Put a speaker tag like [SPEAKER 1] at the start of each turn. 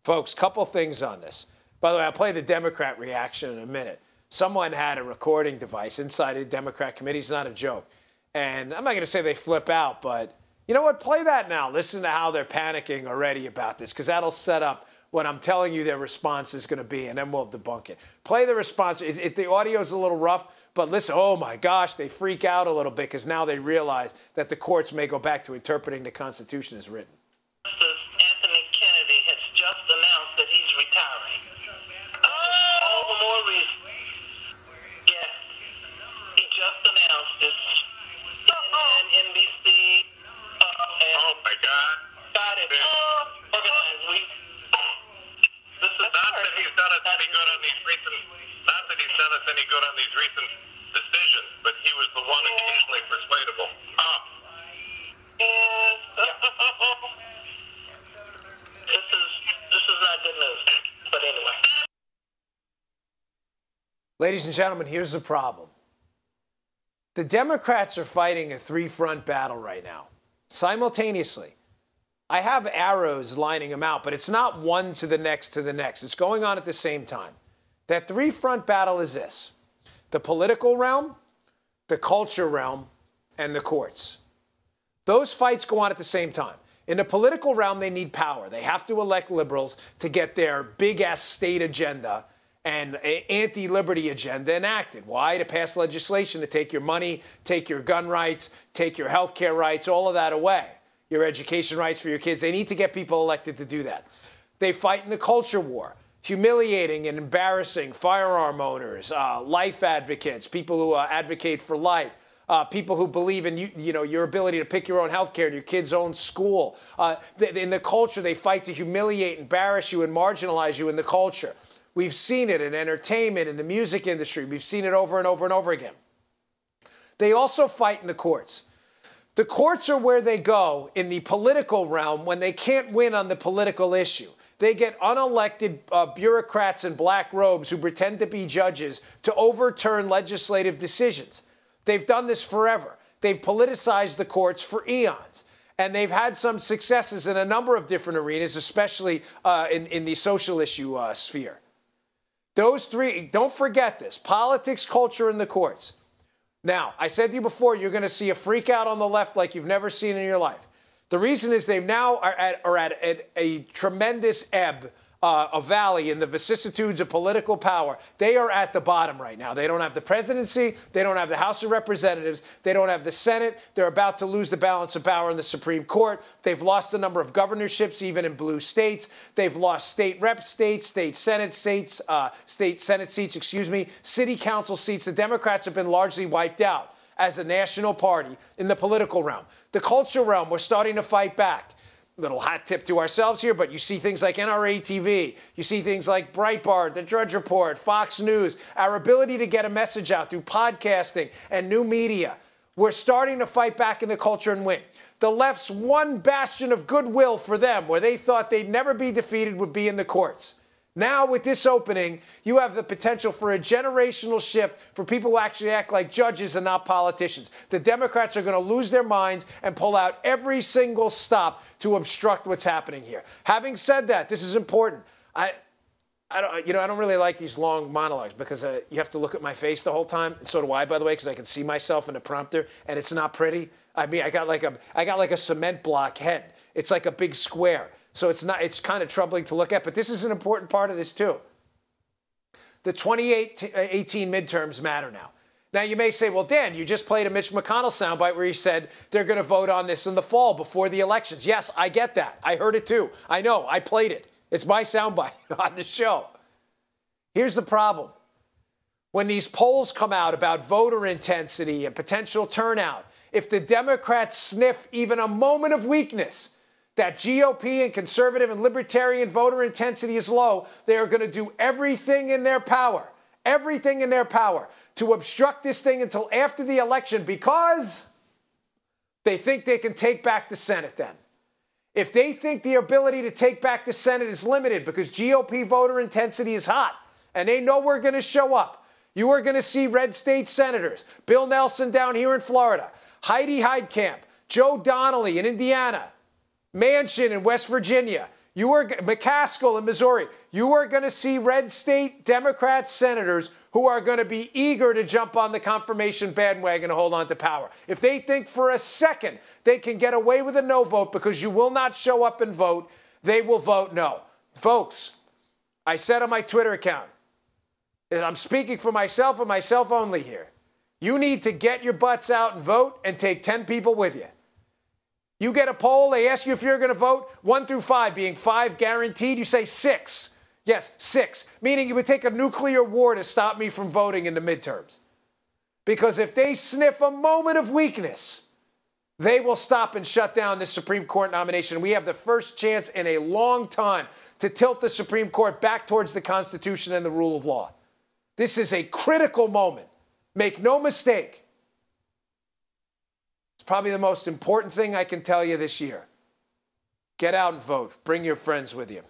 [SPEAKER 1] Folks, couple things on this. By the way, I'll play the Democrat reaction in a minute. Someone had a recording device inside a Democrat committee. It's not a joke. And I'm not going to say they flip out, but you know what? Play that now. Listen to how they're panicking already about this, because that'll set up what I'm telling you their response is going to be, and then we'll debunk it. Play the response. The audio's a little rough, but listen, oh my gosh, they freak out a little bit because now they realize that the courts may go back to interpreting the Constitution as written.
[SPEAKER 2] Anthony Kennedy has just announced that he's retiring. All the more reason. Yes, he just announced this. CNN, NBC. Oh my God. Got it. Organized. This is not that he's done us any good on these recent. Not that he's done us any good on these recent decisions, but he was the one occasionally persuadable. This is not good news. But anyway.
[SPEAKER 1] Ladies and gentlemen, here's the problem. The Democrats are fighting a three-front battle right now, simultaneously. I have arrows lining them out, but it's not one to the next to the next. It's going on at the same time. That three-front battle is this: the political realm, the culture realm, and the courts. Those fights go on at the same time. In the political realm, they need power. They have to elect liberals to get their big-ass state agenda and anti-liberty agenda enacted. Why? To pass legislation to take your money, take your gun rights, take your health care rights, all of that away. Your education rights for your kids. They need to get people elected to do that. They fight in the culture war, humiliating and embarrassing firearm owners, life advocates, people who advocate for life, people who believe in your ability to pick your own health care in your kid's own school. In the culture, they fight to humiliate, embarrass you, and marginalize you in the culture. We've seen it in entertainment, in the music industry. We've seen it over and over and over again. They also fight in the courts. The courts are where they go in the political realm when they can't win on the political issue. They get unelected bureaucrats in black robes who pretend to be judges to overturn legislative decisions. They've done this forever. They've politicized the courts for eons. And they've had some successes in a number of different arenas, especially in the social issue sphere. Those three, don't forget this: politics, culture, and the courts. Now, I said to you before, you're going to see a freak out on the left like you've never seen in your life. The reason is they now are at a tremendous ebb, a valley in the vicissitudes of political power. They are at the bottom right now. They don't have the presidency. They don't have the House of Representatives. They don't have the Senate. They're about to lose the balance of power in the Supreme Court. They've lost a number of governorships, even in blue states. They've lost state rep states, state senate seats, city council seats. The Democrats have been largely wiped out as a national party in the political realm. The culture realm, we're starting to fight back. Little hot tip to ourselves here, but you see things like NRATV, you see things like Breitbart, The Drudge Report, Fox News, our ability to get a message out through podcasting and new media. We're starting to fight back in the culture and win. The left's one bastion of goodwill for them, where they thought they'd never be defeated, would be in the courts. Now, with this opening, you have the potential for a generational shift for people who actually act like judges and not politicians. The Democrats are going to lose their minds and pull out every single stop to obstruct what's happening here. Having said that, this is important. I don't really like these long monologues because you have to look at my face the whole time. And so do I, by the way, because I can see myself in the prompter, and it's not pretty. I mean, I got like a cement block head. It's like a big square. So it's kind of troubling to look at, but this is an important part of this too. The 2018 midterms matter now. Now you may say, well, Dan, you just played a Mitch McConnell soundbite where he said they're going to vote on this in the fall before the elections. Yes, I get that. I heard it too. I know. I played it. It's my soundbite on the show. Here's the problem. When these polls come out about voter intensity and potential turnout, if the Democrats sniff even a moment of weakness, that GOP and conservative and libertarian voter intensity is low, they are going to do everything in their power to obstruct this thing until after the election, because they think they can take back the Senate then. If they think the ability to take back the Senate is limited because GOP voter intensity is hot and they know we're going to show up, you are going to see red state senators, Bill Nelson down here in Florida, Heidi Heitkamp, Joe Donnelly in Indiana, Manchin in West Virginia. McCaskill in Missouri, you are going to see red state Democrat senators who are going to be eager to jump on the confirmation bandwagon and hold on to power. If they think for a second they can get away with a no vote because you will not show up and vote, they will vote no. Folks, I said on my Twitter account, I'm speaking for myself and myself only here. You need to get your butts out and vote and take 10 people with you. You get a poll, they ask you if you're going to vote, 1 through 5, being 5 guaranteed, you say 6. Yes, 6, meaning you would take a nuclear war to stop me from voting in the midterms. Because if they sniff a moment of weakness, they will stop and shut down this Supreme Court nomination. We have the first chance in a long time to tilt the Supreme Court back towards the Constitution and the rule of law. This is a critical moment. Make no mistake. It's probably the most important thing I can tell you this year. Get out and vote. Bring your friends with you.